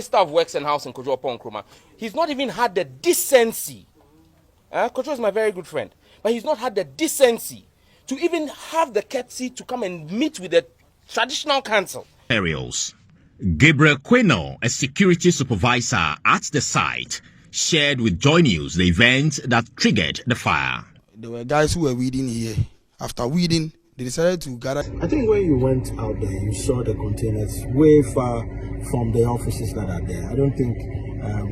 Minister of Works and Housing, Kojo Nkrumah, he's not even had the decency. Kojo is my very good friend, but he's not had the decency to even have the courtesy to come and meet with the traditional council. Aerials. Gabriel Queno, a security supervisor at the site, shared with Joy News the event that triggered the fire. There were guys who were weeding here. After weeding, they decided to gather. I think when you went out there, you saw the containers way far from the offices that are there. I don't think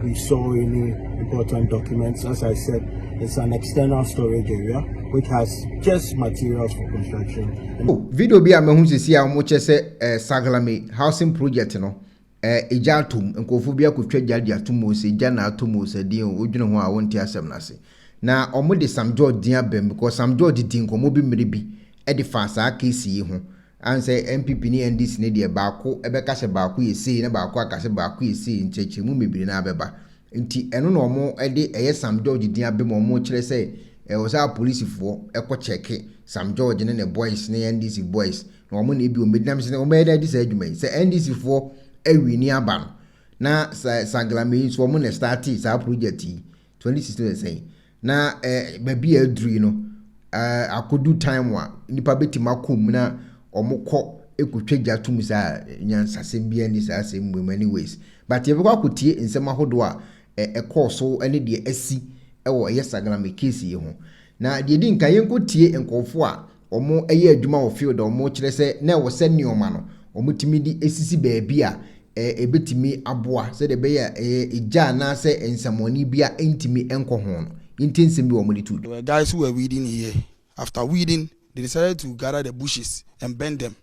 we saw any important documents. As I said, it's an external storage area which has just materials for construction. Video be a mehu sisi a mo chese Saglemi housing project no eja atom nkofo bia kotwa gyadia atom se eja na atom se din odwene ho a wonti asem na se na omo de Sam George din abem because Sam George din komo bi mmere bi e de fa sa case yi ho an say MPP ni NDC ne de baako ebeka se baako yesi na baako akase baako yesi ncheche mu mebiri na abeba nti eno no omo e de eye Sam George din abem omo kire se was our police for echo check Sam George and the boys near NDC boys. No money be medam say o made this argument. Say NDC for a near ban. Na Saglemi so mo start sa project 2016 say. Na baby a dru no akodu time wa nipa betima kom na omukọ ekotwa gyatum sa nyansasem bia ni sa asem in many ways. But you go akotie nsem ahodo a ekoso ene de asi ewo Saglemi case yi ho na de di nka yenko tie nkofo a omo eye adwuma wo field omo kire se na wo se nioma no omo timi di esisi baabi a ebetimi aboa se de be ya eja na se ensamoni bia entimi enko ho no intensem bi omo di tu. There were guys who were weeding here. After weeding, they decided to gather the bushes and burn them.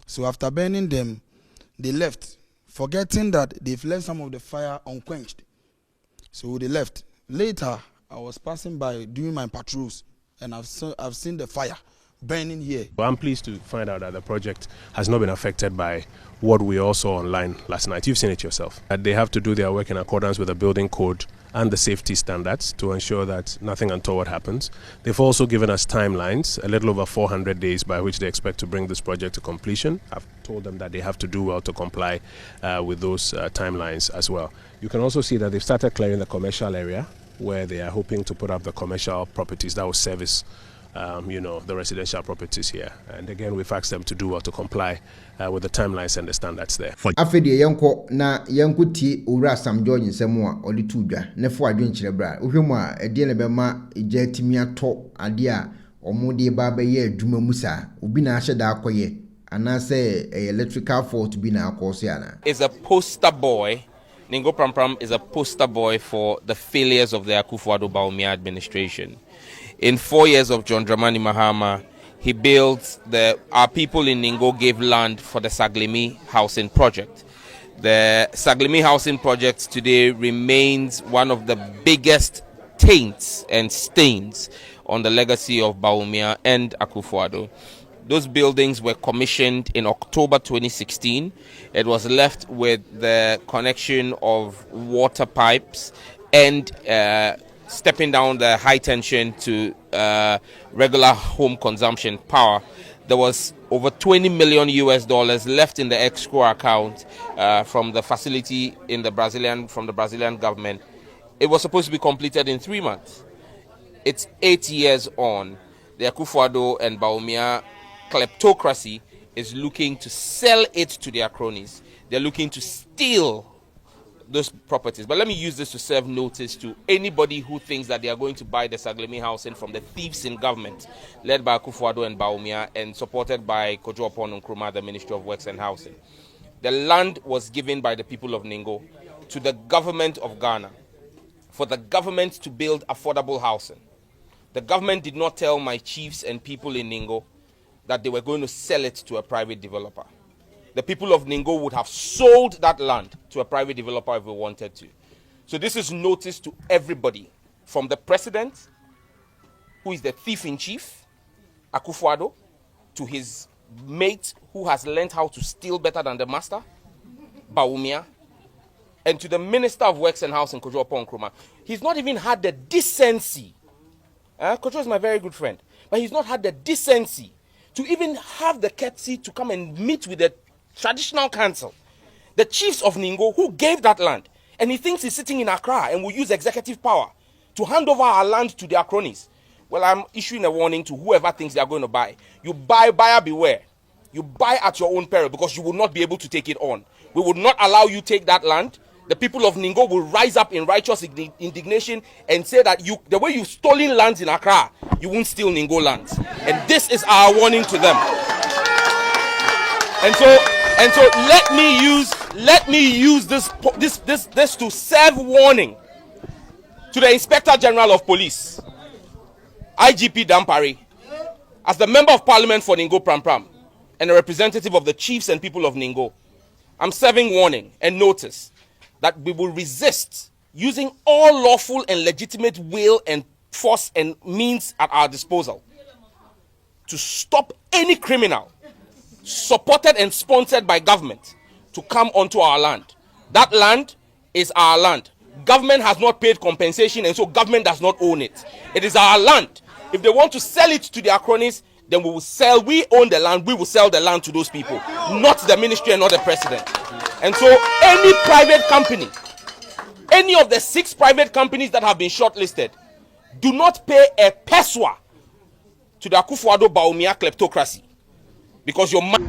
So after burning them, they left, forgetting that they've left some of the fire unquenched. So they left. Later, I was passing by doing my patrols, and I've seen the fire burning here. Well, I'm pleased to find out that the project has not been affected by what we all saw online last night. You've seen it yourself. That they have to do their work in accordance with the building code and the safety standards to ensure that nothing untoward happens. They've also given us timelines, a little over 400 days by which they expect to bring this project to completion. I've told them that they have to do well to comply with those timelines as well. You can also see that they've started clearing the commercial area, where they are hoping to put up the commercial properties that will service, the residential properties here. And again, we've asked them to do well to comply with the timelines and the standards there. Afedi yenko na yenko ti owura Sam George nsemu a odi tudwa ne fo adwen kire bra ohwemu a ede ne be ma eja timi ato ade a omo de ba ba ye adwuma musa obi na ahye da akoye ana say electrical fault bi na akoso ana. Is a poster boy. Ningo Pram is a poster boy for the failures of the Akufo-Addo Bawumia administration. In 4 years of John Dramani Mahama, he built our people in Ningo gave land for the Saglemi housing project. The Saglemi housing project today remains one of the biggest taints and stains on the legacy of Bawumia and Akufo-Addo. Those buildings were commissioned in October 2016. It was left with the connection of water pipes and stepping down the high tension to regular home consumption power. There was over $20 million left in the escrow account from the facility from the Brazilian government. It was supposed to be completed in 3 months. It's 8 years on. The Akufo-Addo and Bawumia kleptocracy is looking to sell it to their cronies. They're looking to steal those properties. But let me use this to serve notice to anybody who thinks that they are going to buy the Saglemi housing from the thieves in government, led by Akufo-Addo and Bawumia and supported by Kojo Nkrumah, the Ministry of Works and Housing. The land was given by the people of Ningo to the government of Ghana for the government to build affordable housing. The government did not tell my chiefs and people in Ningo that they were going to sell it to a private developer. The people of Ningo would have sold that land to a private developer if they wanted to. So this is notice to everybody, from the president, who is the thief in chief, Akufo-Addo, to his mate who has learned how to steal better than the master, Bawumia, and to the Minister of Works and Housing, Kojo Nkrumah. He's not even had the decency. Kojo is my very good friend, but he's not had the decency to even have the courtesy to come and meet with the traditional council. the chiefs of Ningo who gave that land, and he thinks he's sitting in Accra and will use executive power to hand over our land to their cronies. Well, I'm issuing a warning to whoever thinks they are going to buy. You buy, buyer beware. You buy at your own peril because you will not be able to take it on. We will not allow you take that land. The people of Ningo will rise up in righteous indignation and say that the way you've stolen lands in Accra, you won't steal Ningo lands. And this is our warning to them. And so let me use this to serve warning to the Inspector General of Police, IGP Dampari, as the Member of Parliament for Ningo Pram and a representative of the chiefs and people of Ningo. I'm serving warning and notice that we will resist using all lawful and legitimate will and force and means at our disposal to stop any criminal supported and sponsored by government to come onto our land. That land is our land. Government has not paid compensation, and so government does not own it. It is our land. If they want to sell it to their cronies, then we own the land, we will sell the land to those people, not the ministry and not the president. And so any private company, any of the 6 private companies that have been shortlisted, do not pay a peswa to the akufo-addo Bawumia kleptocracy, because your money.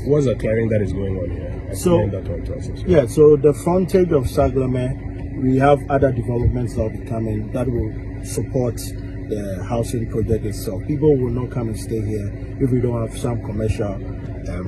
What's the clearing that is going on here? So the frontage of Saglemi, we have other developments that will be coming that will support the housing project itself. People will not come and stay here if we don't have some commercial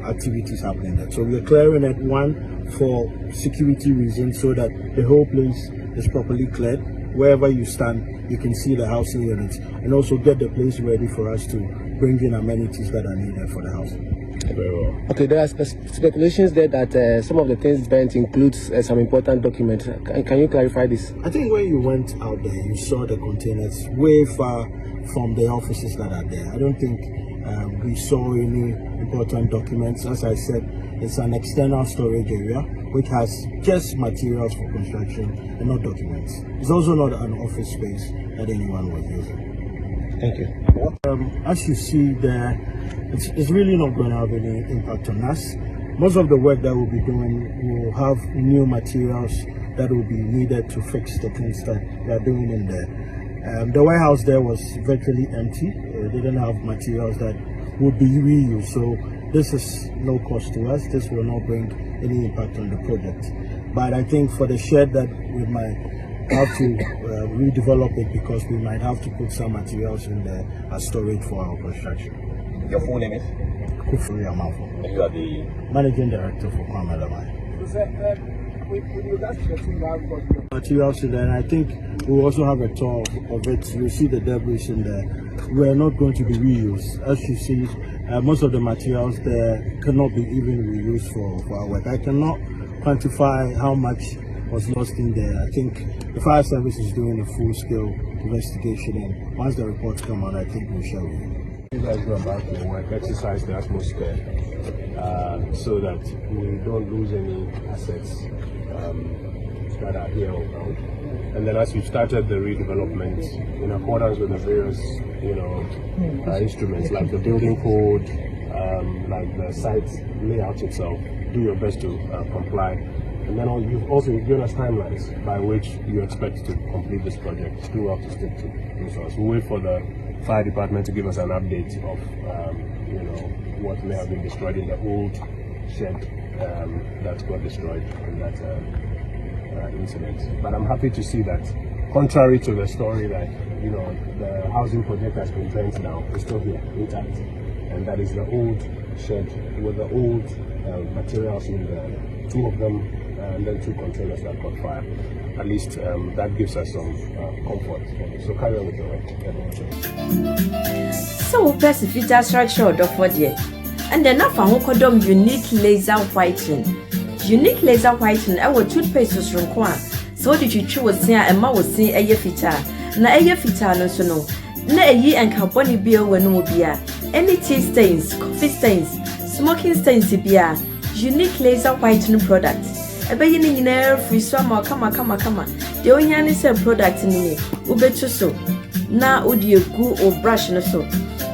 activities happening there. So we are clearing it, one, for security reasons, so that the whole place is properly cleared. Wherever you stand, you can see the housing units, and also get the place ready for us to bring in amenities that are needed for the housing. Very well. Okay, there are speculations there that some of the things burnt includes some important documents. Can you clarify this? I think when you went out there, you saw the containers way far from the offices that are there. I don't think we saw any important documents. As I said, it's an external storage area which has just materials for construction and not documents. It's also not an office space that anyone was using. Thank you. As you see there, it's really not going to have any impact on us. Most of the work that we'll be doing will have new materials that will be needed to fix the things that we are doing in there. The warehouse there was virtually empty. They didn't have materials that would be reused. So this is no cost to us. This will not bring any impact on the project. But I think for the shed that we might have to redevelop it, because we might have to put some materials in there as storage for our construction. Your full name is? Akufo-addo. You are the Managing Director for Kwame. Materials in there, and I think we'll also have a tour of it. You'll see the debris in there. We're not going to be reused. As you see, most of the materials there cannot be even reused for our work. I cannot quantify how much was lost in there. I think the fire service is doing a full-scale investigation, and once the reports come out, I think we'll share with you. You guys go about your work, exercise the atmosphere so that we don't lose any assets that are here around. And then as we started the redevelopment in accordance with the various, instruments like the building code, like the site layout itself, do your best to comply. And then you've also given us timelines by which you expect to complete this project. Still have to stick to. So we'll wait for the fire department to give us an update of what may have been destroyed in the old shed that got destroyed in that incident. But I'm happy to see that, contrary to the story that the housing project has been burnt now, it's still here intact, and that is the old shed with the old materials in there, 2 of them, and then 2 containers that caught fire. At least that gives us some comfort. So carry on with your work. So Pacifica structure for the and then I found unique laser whitening. Unique laser whitening, I will toothpaste from Kwan. So did you choose and ma was seeing a fita. Na a fita no so no. Na a ye and carboni beer when no beer. Any tea stains, coffee stains, smoking stains beer. Unique laser whitening product. A beginning in air free swam or come. The only say product ni ubetu so na odi egu o brush no so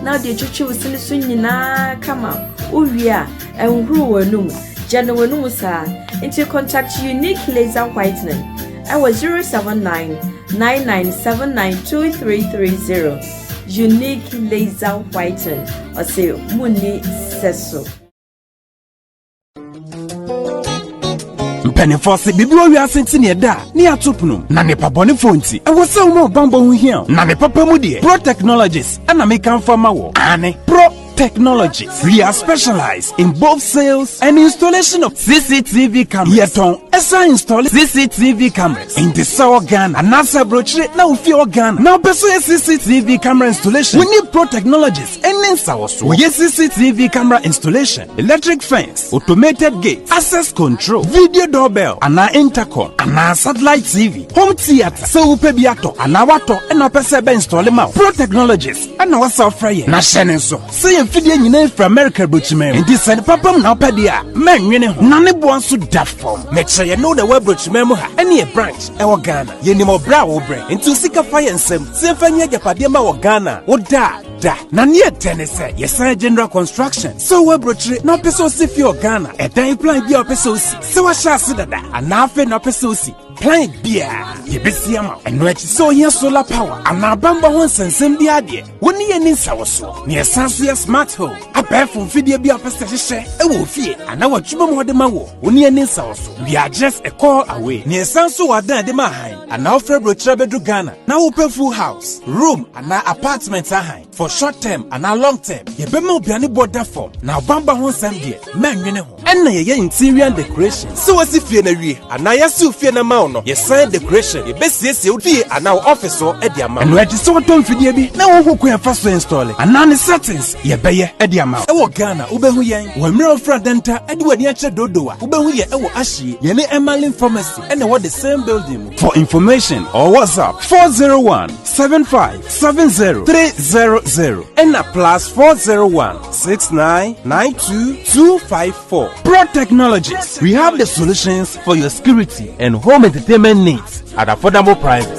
na de chuchu usini so nyina kama uwia enhuru wanum jeno wanum sa into contact Unique Laser Whitening I was 079-9979-2330 Unique Laser Whitening or say muni seso Penifose bibio wi asenti ne da ne atopnum na ne pabone fonti e wo se wo bambo hu hia na ne papa mu de Pro Technologies ana me kan fama wo ane Pro Technologies. We are specialized in both sales and installation of CCTV cameras. Yeton esa install CCTV cameras in the Sour Ghana and NASA brochure na ufi Ghana. Now person CCTV camera installation. We need Pro Technologies and then Sawaso. We need CCTV camera installation, electric fence, automated gate, access control, video doorbell, and intercom, and satellite TV, home theater. So upe biato, and wato, and a person install them out. Pro Technologies and our software. Na shenenso. Say fidie nyina from America brochime and this and papa na opedia man nwene ho na ne bo anso da form me che no the web brochime mu ha ene branch e wo Ghana ye ni mo bra wo bre into sika fire nsem se fanya japade ma wo Ghana wo da na ne tenese yes general construction so web brochire na peso si fi Ghana e dan plan bi o peso si se wa sha se dada ana afi na peso si plan bia ye besia ma eno achi so yen solar power ana bamba ho nsensem bi ade woni ye ni nsawoso ne esanso ye smart home abefo fidie bi apese hye e wo fie ana watwuma mo de ma wo woni ye ni nsawoso we are just a call away ne esanso wadan de ma han ana ofre brochire bedu Ghana na wo pe full house room ana apartment ahan for short term ana long term ye be ma obiane border form na bamba ho nsem de manwene ho enna ye interior decoration so wasi fie na wie ana yesi fie na ma no yes sign decoration ye besiesie odi ana office o e dia ma no edi so to mfidie bi na wo hokun ya faso install ana ne settings ye beye e dia ma e wo Ghana ubehu yen wo mre ofra denta edi wani ache dodowa ubehu ye e wo ahie ye ne Emerlin Pharmacy and what the same building. For information or WhatsApp 401-7570-300 and a plus 401-6992-254. Pro Technologies. We have the solutions for your security and home entertainment needs at affordable prices.